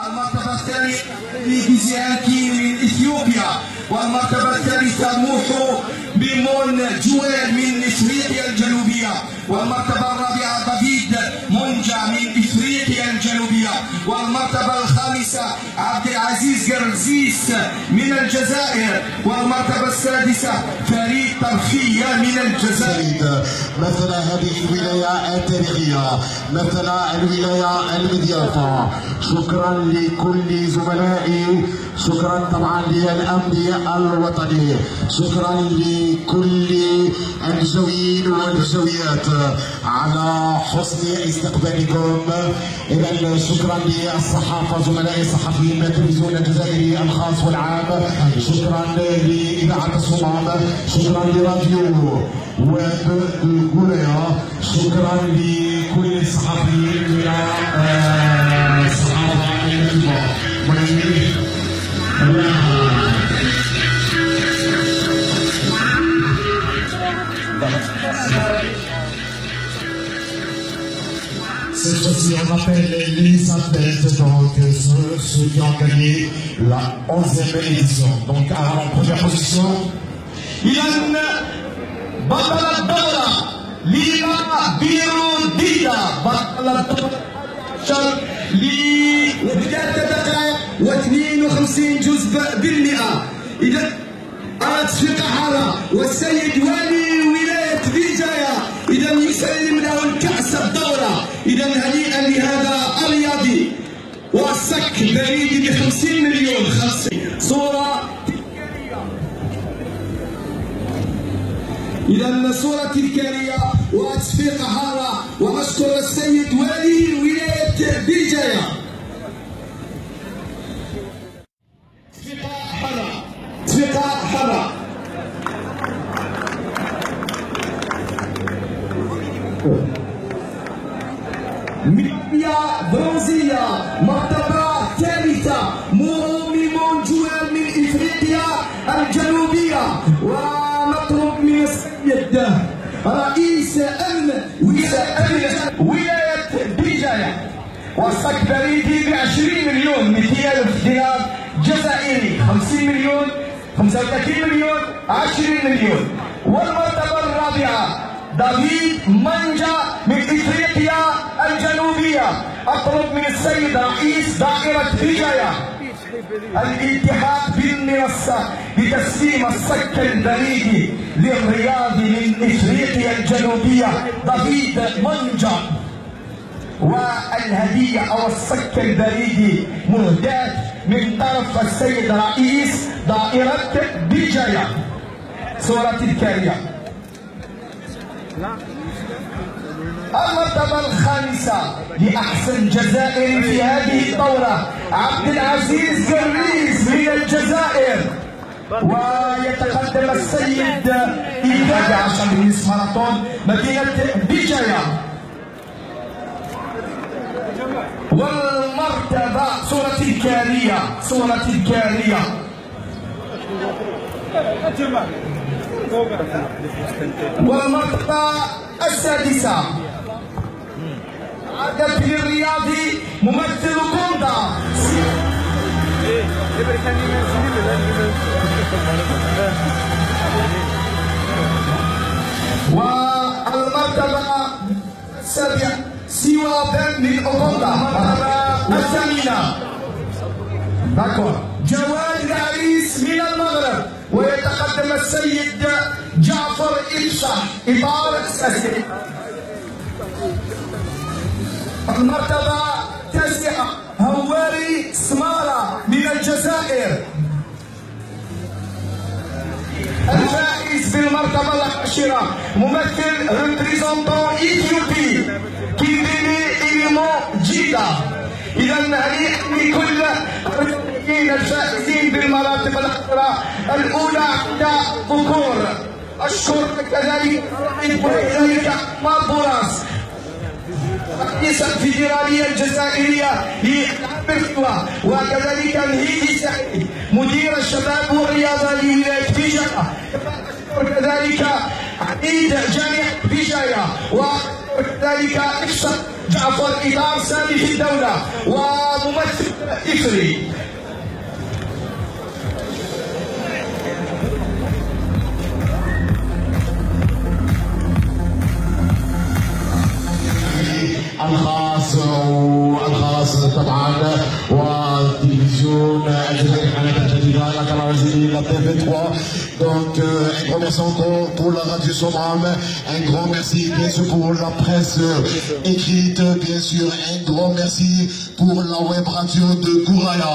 المرتبة الثانية لجيزيانكي من إثيوبيا، والمرتبة الثالثة موحو بمون جويل من إفريقيا الجنوبية، والمرتبة الرابعة دافيد مونجا من إفريقيا الجنوبية، والمرتبة الخامسة عبد العزيز قرزيس من الجزائر، والمرتبة السادسة فريد طرفية من الجزائر. مثل هذه الولاية التاريخية، مثل الولاية المضيافة. شكرا لكل زملائي، شكرا طبعا للأمن الوطني، شكرا لكل الجويين والجويات على حسن استقبالكم. إذا شكرا للصحافة، زملائي الصحفيين من التلفزيون الجزائري الخاص والعام، شكرا لإذاعة الصمام، شكرا لراديو ويب الكوريا، شكرا لكل الصحفيين من الصحافة Cette fois-ci, on appelle les athlètes, donc ceux qui ont gagné la 11e édition. Donc, en première position, إذن بطل الدورة ليما بيرو ديدا، بطل الدورة ل3 دقائق و52 جزء بالمئة. إذا أردت في قحارة والسيد والي ولاية بجاية إذا يسلم له الكأس الدورة. إذا هنيئا لهذا الرياضي، والصك بريدي ب50 مليون. صورة إذا صورة تذكارية وتصفيق قحارة، ونشكر السيد والي ولاية بجاية. تصفيق حرة ميديا برونزية، مرتبة ثالثة مومي مونجوال من إفريقيا الجنوبية، ونطلب من السيد رئيس أمن ولاية بجاية والصك بريدي ب20 مليون 200 ألف دينار جزائري، 50 مليون 35 مليون 20 مليون. والمرتبة الرابعة دافيد مانجا من إفريقيا الجنوبية، أطلب من السيد رئيس دائرة بجاية الاتحاد بالمنصة بتسليم الصك البريدي للرياضي من إفريقيا الجنوبية دافيد مانجا، والهدية أو الصك البريدي مهداة من طرف السيد رئيس دائرة بجاية. صورة تذكارية. المرتبة الخامسة لأحسن جزائري في هذه الدورة عبد العزيز قريز من الجزائر، ويتقدم السيد إيجاد عشان رئيس ماراثون مدينة بجاية. والمرتبة صورة تذكارية، صورة تذكارية. والمرتبة السادسة عدد للرياضي ممثل كوندا. والمرتبة السابعة سيوا بن من أوغندا. المرتبة الثامنة جواد العريس من المغرب، ويتقدم السيد جعفر إلشا إطار الساسي. المرتبة التاسعة هواري سمارة من الجزائر. الفائز بالمرتبة العاشرة ممثل ريبريزونتون إثيوبي كيبيني إليمون جيدا. إذا هنيئا لكل الفائزين بالمراتب الأخرى الأولى عند ذكور. أشكر كذلك مابوراس رئيس الفيدرالية الجزائرية للعمل، وكذلك الهيدي سعيد مدير الشباب والرياضة لولاية بجاية، وكذلك عميد جامعة بجاية، وكذلك جعفر إدار سامي في الدولة وممثل إفري. الخاص طبعا والتلفزيون الجزائري القناه الجديده لا قناه الجديده لا تي في 3. Donc un gros merci encore pour la radio Somram, un grand merci bien sûr pour la presse écrite, bien sûr un grand merci pour la web radio de Kouraya.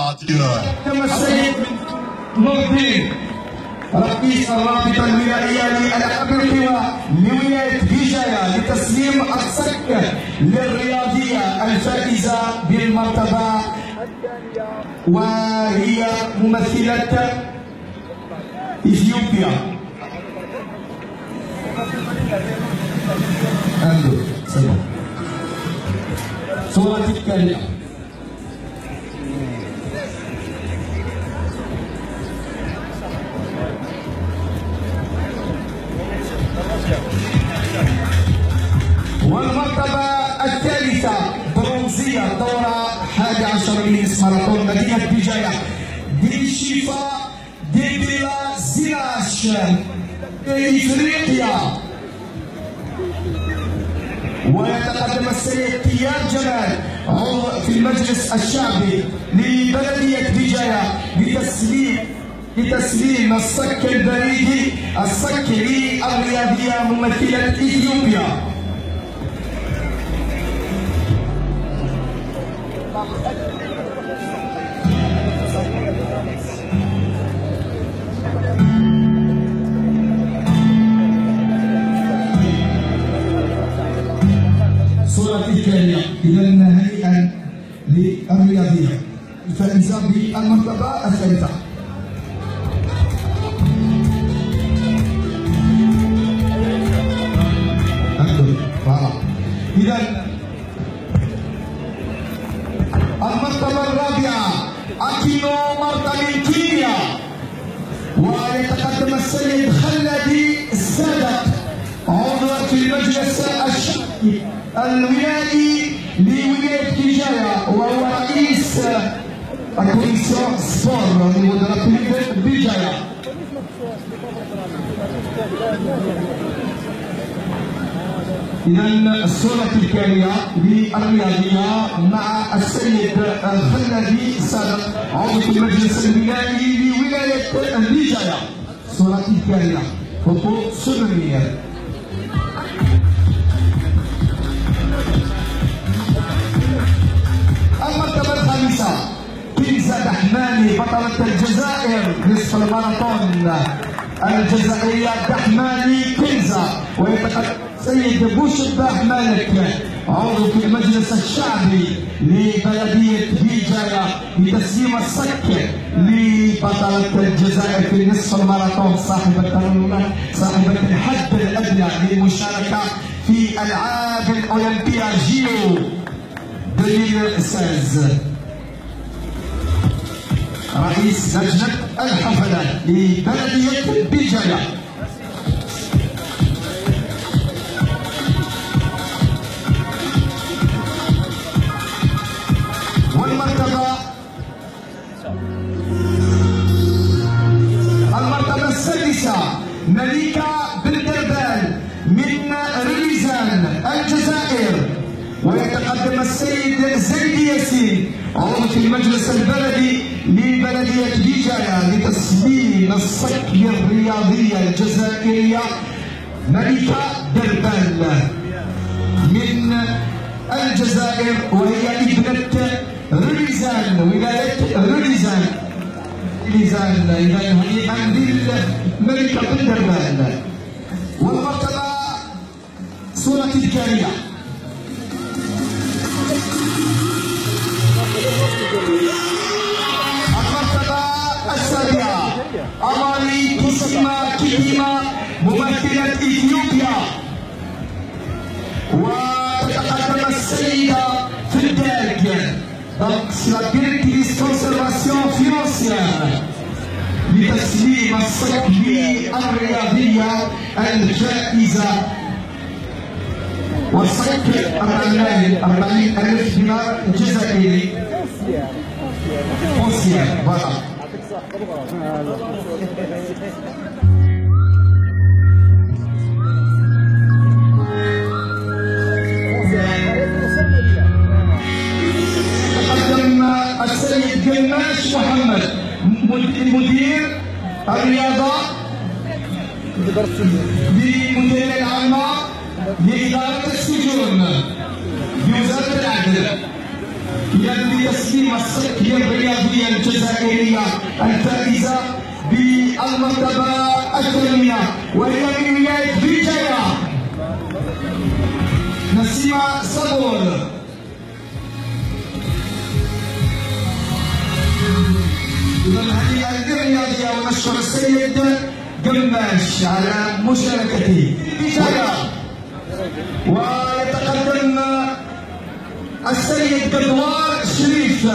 رئيس الرابطة الولائية للألعاب القوى لولاية بجاية لتسليم الصك للرياضية الفائزة بالمرتبة وهي ممثلة إثيوبيا. صورة الكاملة. والمرتبة الثالثة برونزية دورة 11 مينيس ماراثون مدينة بجاية دي شيفا دي بلا زيلاش إفريقيا. ويتقدم السيد طياب جمال عضو في المجلس الشعبي لبلدية بجاية لتسليم الصك البريدي الصك للرياضية ممثلة إثيوبيا. صورة الكاملة. إذا هنيئا للرياضية الفائزة بالمرتبة الثالثة. إذا المرتبة الرابعة أكينو مرتبة كينيا ويتقدم السيد خلدي السادة عضو في المجلس الشعبي الولائي لولاية بجاية وهو رئيس الكوميسيون سبور لوزارة بجاية. إذا الصورة الكاملة للرياضية مع السيد خلدي السادة عضو في المجلس الولائي لولاية بجاية. الصورة الكاملة فوتو سوفونير. المرتبة الخامسة كنزة دحماني بطلة الجزائر نصف الماراثون الجزائرية دحماني كنزة. ويتقدم سيد بوشباح مالك عضو في المجلس الشعبي لبلدية بجاية لتسليم الصك لبطلة الجزائر في نصف الماراثون صاحبة الحد الأدنى للمشاركة في ألعاب الأولمبية جيو 2016. رئيس لجنة الحفلات لبلدية بجاية. المرتبة السادسة مليكة بن دربال من ريزان الجزائر. ويتقدم السيد زيد ياسين عضو في المجلس البلدي لبلدية بجاية لتسليم الصك للرياضية الجزائرية مليكة دربال من الجزائر وهي ابنة ريزان ولاية ريزان. إذا هنيئا للملكة بن دربال. والمرتبة صورة الكاملة. المرتبة السابعة أماري كيسيما كيتيما ممثلة إثيوبيا. وتتقدم السيدة فرداك Donc, c'est la directrice conservation financière لتسليم الصك الرياضية الجائزة والصك الرماني 40,000 دينار جزائري فونسيير فوالا. تقدم السيد قماش محمد مدير الرياضة بالمديرية العامة لإدارة السجون بوزارة العدل، يلي تسليم الصكية الرياضية الجزائرية الفائزة بالمرتبة الثانية وهي من ولاية بيجايا نسيمة صبور. إذا هذه الرياضية ونشكر السيد قماش على مشاركته بيجايا. ويتقدم السيد قدوار شريف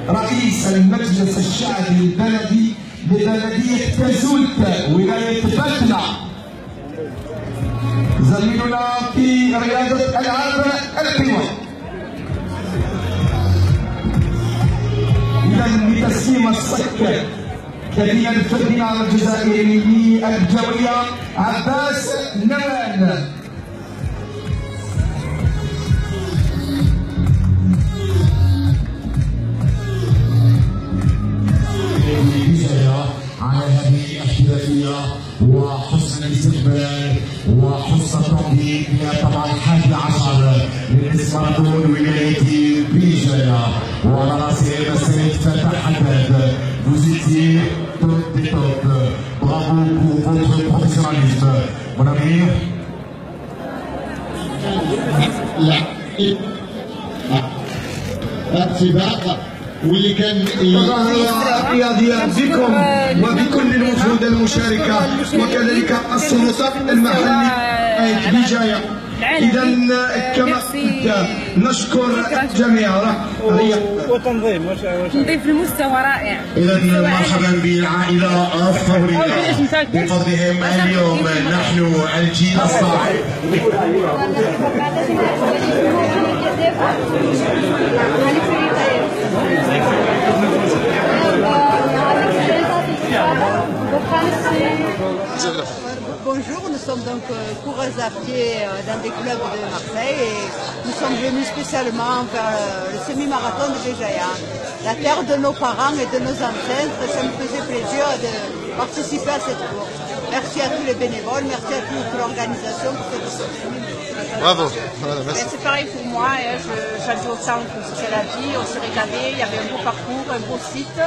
رئيس المجلس الشعبي البلدي لبلدية تازولت ولاية باتنا، زميلنا في رياضة ألعاب القوى. إذا بتسليم الصك كبير الدينار الجزائري للجوية عباس نوال. على هذه الاحتفاليه وحسن الاستقبال وحسن التنظيم طبعا 11 للاسمراتون ولايه بيجايا وعلى راسهم السيد فتح حداد. Vous étiez top des top. Bravo pour votre professionnalisme. Mon ami. السباق واللي كان تظاهرة رياضية بكم وبكل الوفود المشاركة وكذلك السلطات المحلية بجاية. إذا كما قلت نشكر الجميع وتنظيم المستوى رائع. إذا مرحبا بالعائلة الثورية بفضلهم اليوم نحن الجيل الصاعد. Bonjour, nous sommes donc coureurs à pied dans des clubs de Marseille et nous sommes venus spécialement vers le semi-marathon de Béjaïa, la terre de nos parents et de nos ancêtres. Ça me faisait plaisir de participer à cette course. Merci à tous les bénévoles, merci à toute l'organisation pour cette course. Bravo. Voilà, merci. C'est pareil pour moi, j'avais autant que c'est la vie, on s'est régalé, il y avait un beau parcours, un beau site.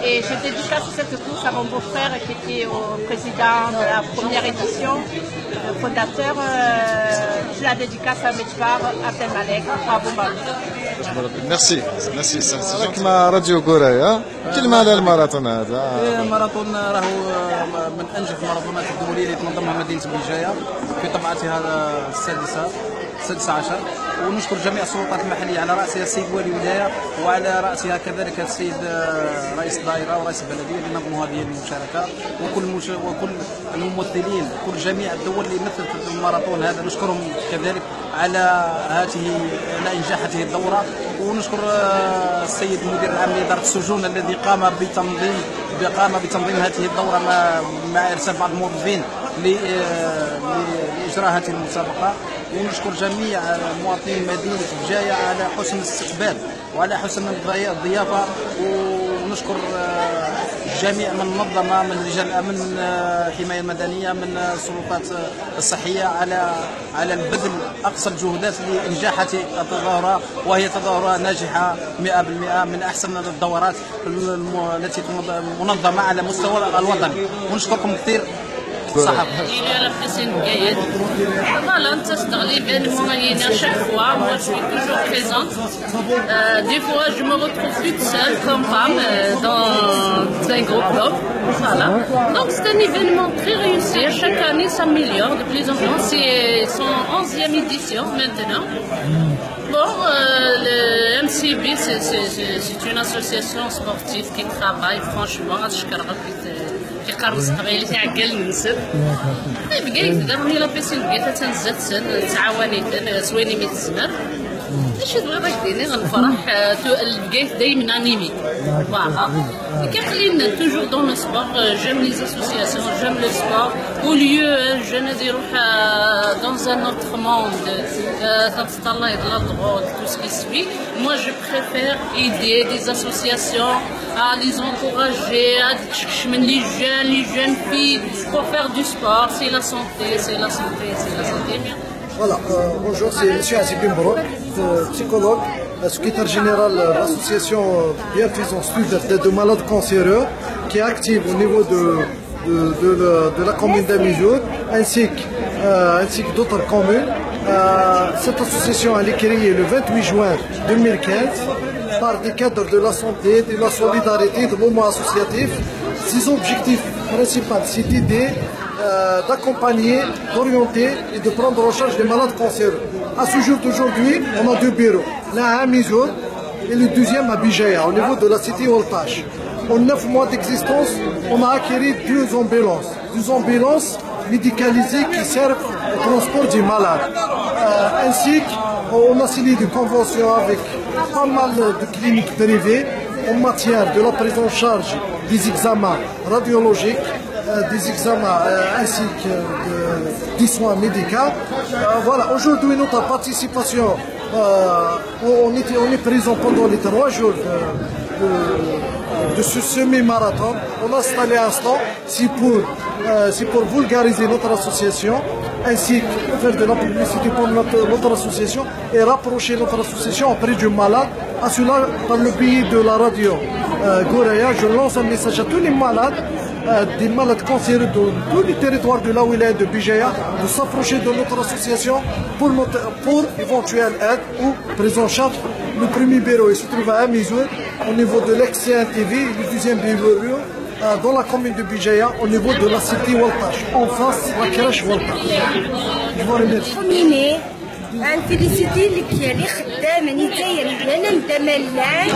Et je dédicace cette course à mon beau-frère qui était au président de la première édition, le fondateur. Je la dédicace à Medjbar, Abdelmalek, bravo Balou. ميرسي كما راديو كورايا كلمة على الماراثون هذا. الماراثون راهو من انجح الماراثونات الدوليه اللي تنظمها مدينه بلجايه في طبعتها السادسة عشر، ونشكر جميع السلطات المحليه على راسها السيد والي الولايه وعلى راسها كذلك السيد رئيس الدائره ورئيس البلديه اللي نظموا هذه المشاركه وكل الممثلين كل جميع الدول اللي مثلت الماراثون هذا نشكرهم كذلك على انجاح هذه الدوره. ونشكر السيد المدير العام لاداره السجون الذي قام بتنظيم هذه الدوره مع ارسال بعض الموظفين لاجراء هذه المسابقه. ونشكر جميع مواطنين مدينه بجايه على حسن الاستقبال وعلى حسن الضيافه. ونشكر جميع من نظم من رجال الامن الحمايه المدنيه من السلطات الصحيه على البذل اقصى الجهودات لانجاح هذه التظاهره، وهي تظاهره ناجحه 100% من احسن الدورات التي منظمه على مستوى الوطن. ونشكركم كثير. Il y a la presse Gaëlle. Voilà, ça se dans l'événement à chaque fois. Moi, je suis toujours présente. Des fois, je me retrouve toute seule comme femme dans un gros club. Voilà. Donc, c'est un événement très réussi. Chaque année, ça s'améliore de plus en plus. C'est son 11e édition maintenant. Bon, le MCB, c'est une association sportive qui travaille franchement. كارلس قبيله تعقل نسد بقيت داروني لا بيسين بقيت تنزات سن تعاونيت سويني ميت الزمر اش تبغي راك ديري غنفرح بقيت دايما انيمي فوالا كيقلينا توجور دون لو سبور جيم لي اسوسياسيون جيم لو سبور او ليو جو نروح دون ان اوتر موند تتطلع لا drogue tout ce qui suit moi je préfère aider des associations à les encourager à les jeunes filles pour faire du sport c'est la santé c'est la santé c'est la santé. Voilà, bonjour, c'est M. Azib Bimbro, psychologue, secrétaire général de l'association Bienfaisance d'aide de malades cancéreux qui est active au niveau de la commune d'Amizour ainsi que d'autres communes. Cette association elle est créée le 28 juin 2015 par des cadres de la santé, de la solidarité, de mouvements associatifs. Ses objectifs principaux, c'est d'aider d'accompagner, d'orienter et de prendre en charge les malades cancéreux. À ce jour d'aujourd'hui, on a 2 bureaux, l'un à Amizour et le deuxième à Bijaya, au niveau de la cité Oltache. En 9 mois d'existence, on a acquis 2 ambulances médicalisées qui servent au transport des malades. Ainsi qu'on a signé des conventions avec pas mal de cliniques privées en matière de la prise en charge des examens radiologiques, des examens ainsi que des soins médicaux. Voilà, aujourd'hui notre participation, on est présent pendant les 3 jours de ce semi-marathon. On a installé un stand, c'est pour vulgariser notre association, ainsi que faire de la publicité pour notre association et rapprocher notre association auprès du malade. À cela, par le biais de la radio Goraya, je lance un message à tous les malades, des malades cancéreux de tous les territoires de la wilaya de Bijaya, de s'approcher de notre association pour éventuelle aide ou prise en charge. Le premier bureau il se trouve à Amizour, au niveau de l'ex-CNTV, et le deuxième bureau dans la commune de Bijaya, au niveau de la cité Waltache, en face de la crèche Waltache. Je vous remercie. نفيليسيتي اللي خدام نتايا انا متملان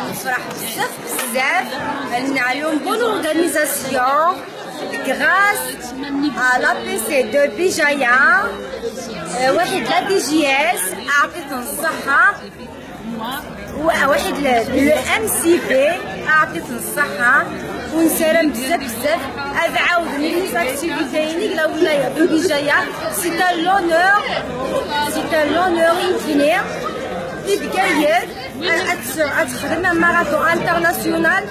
نفرح بزاف لنا اليوم بون اورغانيزاسيون غراس على بي دو بيجايا واحد لا دي جي اس اعطيتنا الصحه واحد لو ام سي بي اعطيتنا الصحه ونسالم بزاف هذا عاود من ليزاكتيفيتي لا ولايه دو بيجايا سي ان لونور انفينير تتقاير تخدم un marathon international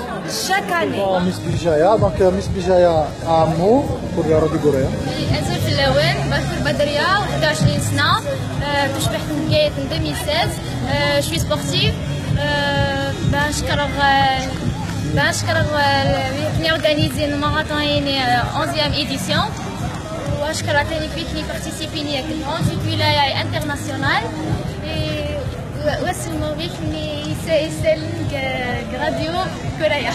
chaque année. Miss Bijaya, donc Miss Bijaya a un mot pour la radio Goraya. أسف اللوان بكر بدرية 21 سنة تشبح نهاية 2016 شوي سبورتيف بنشكر qui organise le marathon 11e édition وأشكر تاني فيكني participer à grande ولاية internationale واسمه فيكني يسأل راديو كوريا.